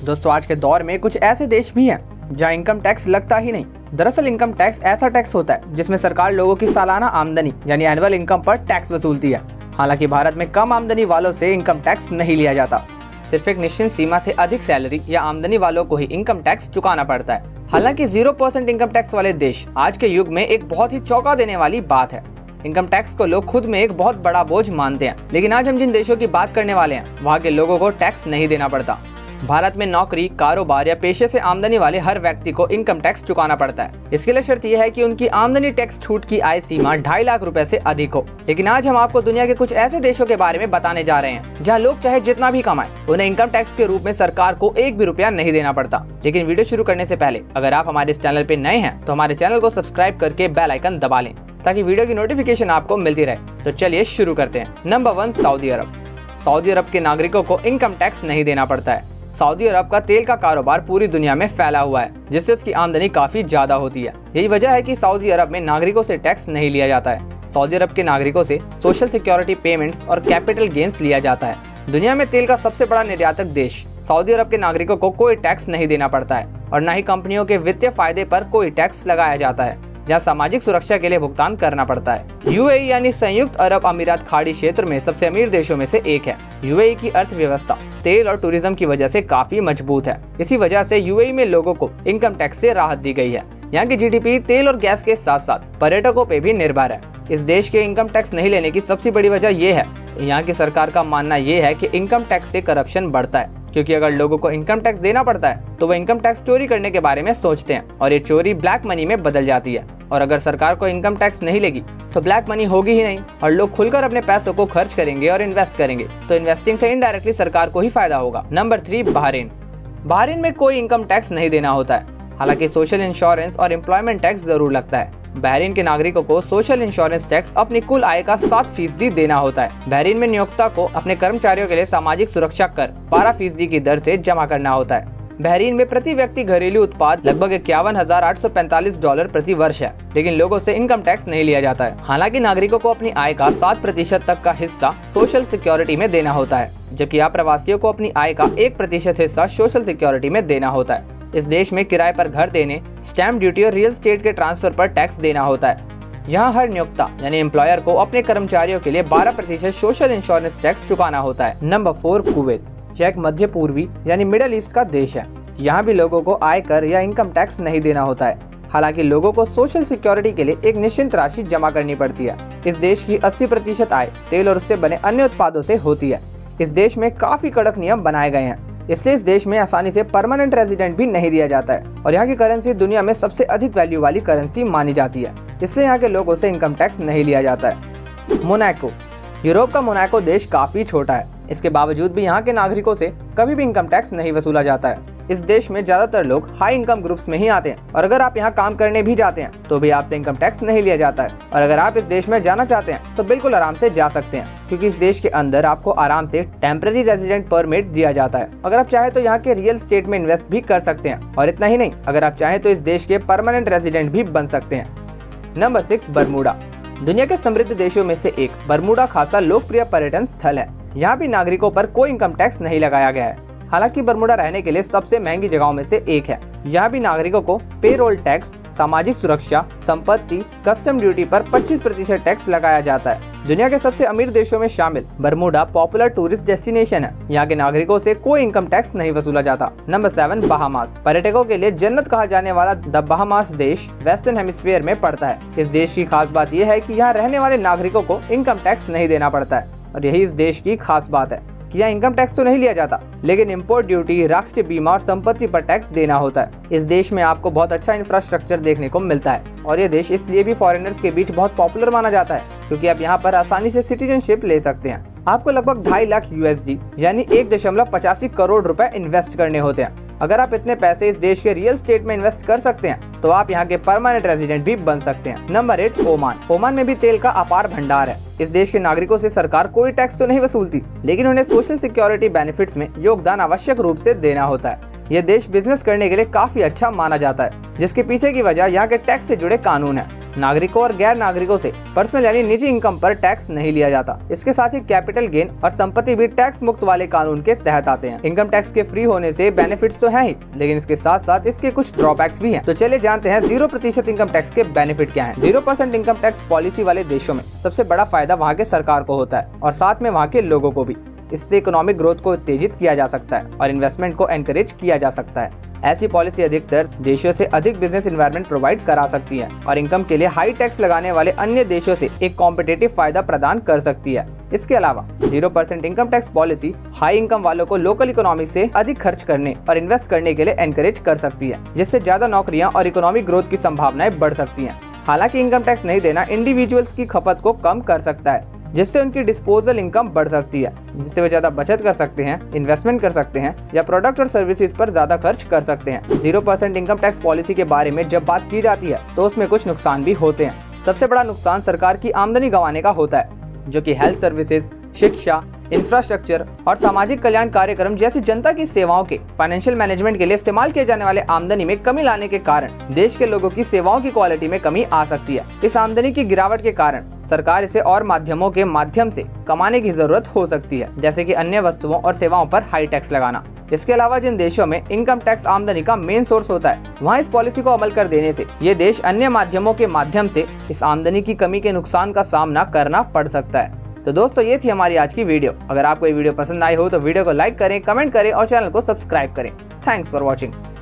दोस्तों, आज के दौर में कुछ ऐसे देश भी हैं जहां इनकम टैक्स लगता ही नहीं। दरअसल इनकम टैक्स ऐसा टैक्स होता है जिसमें सरकार लोगों की सालाना आमदनी यानी एनुअल इनकम पर टैक्स वसूलती है। हालांकि भारत में कम आमदनी वालों से इनकम टैक्स नहीं लिया जाता। सिर्फ एक निश्चित सीमा से अधिक सैलरी या आमदनी वालों को ही इनकम टैक्स चुकाना पड़ता है। हालांकि 0% इनकम टैक्स वाले देश आज के युग में एक बहुत ही चौंका देने वाली बात है। इनकम टैक्स को लोग खुद में एक बहुत बड़ा बोझ मानते हैं, लेकिन आज हम जिन देशों की बात करने वाले हैं वहाँ के लोगों को टैक्स नहीं देना पड़ता। भारत में नौकरी, कारोबार या पेशे से आमदनी वाले हर व्यक्ति को इनकम टैक्स चुकाना पड़ता है। इसके लिए शर्त यह है कि उनकी आमदनी टैक्स छूट की आय सीमा 2.5 लाख रुपए से अधिक हो। लेकिन आज हम आपको दुनिया के कुछ ऐसे देशों के बारे में बताने जा रहे हैं जहां लोग चाहे जितना भी कमाएं, उन्हें इनकम टैक्स के रूप में सरकार को एक भी रुपया नहीं देना पड़ता। लेकिन वीडियो शुरू करने से पहले अगर आप हमारे इस चैनल पे नए हैं तो हमारे चैनल को सब्सक्राइब करके बेल आइकन दबा लें ताकि वीडियो की नोटिफिकेशन आपको मिलती रहे। तो चलिए शुरू करते हैं। नंबर 1, सऊदी अरब। सऊदी अरब के नागरिकों को इनकम टैक्स नहीं देना पड़ता है। सऊदी अरब का तेल का कारोबार पूरी दुनिया में फैला हुआ है, जिससे उसकी आमदनी काफी ज्यादा होती है। यही वजह है कि सऊदी अरब में नागरिकों से टैक्स नहीं लिया जाता है। सऊदी अरब के नागरिकों से सोशल सिक्योरिटी पेमेंट्स और कैपिटल गेन्स लिया जाता है। दुनिया में तेल का सबसे बड़ा निर्यातक देश सऊदी अरब के नागरिकों को कोई टैक्स नहीं देना पड़ता है और न ही कंपनियों के वित्तीय फायदे पर कोई टैक्स लगाया जाता है, जहाँ सामाजिक सुरक्षा के लिए भुगतान करना पड़ता है। यूएई यानी संयुक्त अरब अमीरात खाड़ी क्षेत्र में सबसे अमीर देशों में से एक है। यूएई की अर्थव्यवस्था तेल और टूरिज्म की वजह से काफी मजबूत है। इसी वजह से यूएई में लोगों को इनकम टैक्स से राहत दी गई है। यहाँ की जीडीपी तेल और गैस के साथ साथ पर्यटकों पे भी निर्भर है। इस देश के इनकम टैक्स नहीं लेने की सबसे बड़ी वजह ये है। यहाँ की सरकार का मानना ये है कि इनकम टैक्स से करप्शन बढ़ता है, क्योंकि अगर लोगों को इनकम टैक्स देना पड़ता है तो वो इनकम टैक्स चोरी करने के बारे में सोचते हैं और ये चोरी ब्लैक मनी में बदल जाती है। और अगर सरकार को इनकम टैक्स नहीं लेगी तो ब्लैक मनी होगी ही नहीं और लोग खुलकर अपने पैसों को खर्च करेंगे और इन्वेस्ट करेंगे, तो इन्वेस्टिंग से इनडायरेक्टली सरकार को ही फायदा होगा। Number 3, Bahrain. बहरीन में कोई इनकम टैक्स नहीं देना होता है। हालांकि सोशल इंश्योरेंस और एम्प्लॉयमेंट टैक्स जरूर लगता है। बहरीन के नागरिकों को सोशल इंश्योरेंस टैक्स अपनी कुल आय का 7% देना होता है। बहरीन में नियोक्ता को अपने कर्मचारियों के लिए सामाजिक सुरक्षा कर 12% की दर से जमा करना होता है। बहरीन में प्रति व्यक्ति घरेलू उत्पाद लगभग $51,845 प्रति वर्ष है, लेकिन लोगों से इनकम टैक्स नहीं लिया जाता है। हालांकि नागरिकों को अपनी आय का 7% तक का हिस्सा सोशल सिक्योरिटी में देना होता है, जबकि अप्रवासियों को अपनी आय का 1% हिस्सा सोशल सिक्योरिटी में देना होता है। इस देश में किराए पर घर देने, स्टैम्प ड्यूटी और रियल एस्टेट के ट्रांसफर पर टैक्स देना होता है। यहाँ हर नियोक्ता यानी एम्प्लॉयर को अपने कर्मचारियों के लिए 12% सोशल इंश्योरेंस टैक्स चुकाना होता है। Number 4, Kuwait. यह एक मध्य पूर्वी यानी मिडिल ईस्ट का देश है। यहाँ भी लोगों को आयकर या इनकम टैक्स नहीं देना होता है। हालांकि लोगों को सोशल सिक्योरिटी के लिए एक निश्चित राशि जमा करनी पड़ती है। इस देश की 80% आय तेल और उससे बने अन्य उत्पादों से होती है। इस देश में काफी कड़क नियम बनाए गए हैं, इससे इस देश में आसानी से परमानेंट रेजिडेंट भी नहीं दिया जाता है और यहाँ की करेंसी दुनिया में सबसे अधिक वैल्यू वाली करेंसी मानी जाती है। इससे यहाँ के लोगों से इनकम टैक्स नहीं लिया जाता है। मोनाको। यूरोप का मोनाको देश काफी छोटा है। इसके बावजूद भी यहाँ के नागरिकों से कभी भी इनकम टैक्स नहीं वसूला जाता है। इस देश में ज्यादातर लोग हाई इनकम ग्रुप्स में ही आते हैं और अगर आप यहाँ काम करने भी जाते हैं तो भी आपसे इनकम टैक्स नहीं लिया जाता है। और अगर आप इस देश में जाना चाहते हैं तो बिल्कुल आराम से जा सकते हैं, क्योंकि इस देश के अंदर आपको आराम से टेम्पररी रेजिडेंट परमिट दिया जाता है। अगर आप चाहे तो यहाँ के रियल एस्टेट में इन्वेस्ट भी कर सकते हैं और इतना ही नहीं, अगर आप चाहें तो इस देश के परमानेंट रेजिडेंट भी बन सकते हैं। Number 6, Bermuda. दुनिया के समृद्ध देशों में से एक बरमूडा खासा लोकप्रिय पर्यटन स्थल है। यहाँ भी नागरिकों पर कोई इनकम टैक्स नहीं लगाया गया है। हालांकि बरमूडा रहने के लिए सबसे महंगी जगहों में से एक है। यहाँ भी नागरिकों को पेरोल टैक्स, सामाजिक सुरक्षा, संपत्ति, कस्टम ड्यूटी पर 25% टैक्स लगाया जाता है। दुनिया के सबसे अमीर देशों में शामिल बरमूडा पॉपुलर टूरिस्ट डेस्टिनेशन है। यहाँ के नागरिकों से कोई इनकम टैक्स नहीं वसूला जाता। Number 7, Bahamas. पर्यटकों के लिए जन्नत कहा जाने वाला द बहामास देश वेस्टर्न हेमिस्फीयर में पड़ता है। इस देश की खास बात यह है कि यहाँ रहने वाले नागरिकों को इनकम टैक्स नहीं देना पड़ता है और यही इस देश की खास बात है कि यहाँ इनकम टैक्स तो नहीं लिया जाता, लेकिन इम्पोर्ट ड्यूटी, राष्ट्रीय बीमा और संपत्ति पर टैक्स देना होता है। इस देश में आपको बहुत अच्छा इंफ्रास्ट्रक्चर देखने को मिलता है और ये देश इसलिए भी फॉरेनर्स के बीच बहुत पॉपुलर माना जाता है, क्योंकि आप यहाँ पर आसानी से सिटीजनशिप ले सकते हैं। आपको लगभग 2.5 लाख USD यानी 1.85 करोड़ रुपए इन्वेस्ट करने होते हैं। अगर आप इतने पैसे इस देश के रियल एस्टेट में इन्वेस्ट कर सकते हैं तो आप यहाँ के परमानेंट रेजिडेंट भी बन सकते हैं। Number 8, Oman. ओमान में भी तेल का अपार भंडार है। इस देश के नागरिकों से सरकार कोई टैक्स तो नहीं वसूलती, लेकिन उन्हें सोशल सिक्योरिटी बेनिफिट्स में योगदान आवश्यक रूप से देना होता है। ये देश बिजनेस करने के लिए काफी अच्छा माना जाता है, जिसके पीछे की वजह यहाँ के टैक्स से जुड़े कानून है। नागरिकों और गैर नागरिकों से पर्सनल यानी निजी इनकम पर टैक्स नहीं लिया जाता। इसके साथ ही कैपिटल गेन और संपत्ति भी टैक्स मुक्त वाले कानून के तहत आते हैं। इनकम टैक्स के फ्री होने से बेनिफिट्स तो हैं ही, लेकिन इसके साथ साथ इसके कुछ ड्रॉबैक्स भी हैं। तो चलिए जानते हैं 0% इनकम टैक्स के बेनिफिट क्या हैं। 0% इनकम टैक्स पॉलिसी वाले देशों में सबसे बड़ा फायदा वहाँ के सरकार को होता है और साथ में वहाँ के लोगों को भी। इससे इकोनॉमिक ग्रोथ को उत्तेजित किया जा सकता है और इन्वेस्टमेंट को एनकरेज किया जा सकता है। ऐसी पॉलिसी अधिकतर देशों से अधिक बिजनेस एनवायरनमेंट प्रोवाइड करा सकती है और इनकम के लिए हाई टैक्स लगाने वाले अन्य देशों से एक कॉम्पिटिटिव फायदा प्रदान कर सकती है। इसके अलावा 0% income tax policy high income वालों को लोकल इकोनॉमी से अधिक खर्च करने और इन्वेस्ट करने के लिए एनकरेज कर सकती है, जिससे ज्यादा नौकरियां और इकोनॉमिक ग्रोथ की संभावनाएं बढ़ सकती हैं। हालांकि इनकम टैक्स नहीं देना इंडिविजुअल्स की खपत को कम कर सकता है, जिससे उनकी डिस्पोजल इनकम बढ़ सकती है, जिससे वे ज्यादा बचत कर सकते हैं, इन्वेस्टमेंट कर सकते हैं या प्रोडक्ट और सर्विसेज पर ज्यादा खर्च कर सकते हैं। 0% इनकम टैक्स पॉलिसी के बारे में जब बात की जाती है तो उसमें कुछ नुकसान भी होते हैं। सबसे बड़ा नुकसान सरकार की आमदनी गंवाने का होता है, जो कि हेल्थ सर्विसेज, शिक्षा, इंफ्रास्ट्रक्चर और सामाजिक कल्याण कार्यक्रम जैसी जनता की सेवाओं के फाइनेंशियल मैनेजमेंट के लिए इस्तेमाल किए जाने वाले आमदनी में कमी लाने के कारण देश के लोगों की सेवाओं की क्वालिटी में कमी आ सकती है। इस आमदनी की गिरावट के कारण सरकार इसे और माध्यमों के माध्यम से कमाने की जरूरत हो सकती है, जैसे कि अन्य वस्तुओं और सेवाओं पर हाई टैक्स लगाना। इसके अलावा जिन देशों में इनकम टैक्स आमदनी का मेन सोर्स होता है, वहाँ इस पॉलिसी को अमल कर देने से ये देश अन्य माध्यमों के माध्यम से इस आमदनी की कमी के नुकसान का सामना करना पड़ सकता है। तो दोस्तों, ये थी हमारी आज की वीडियो। अगर आपको ये वीडियो पसंद आई हो तो वीडियो को लाइक करें, कमेंट करें और चैनल को सब्सक्राइब करें। Thanks for watching.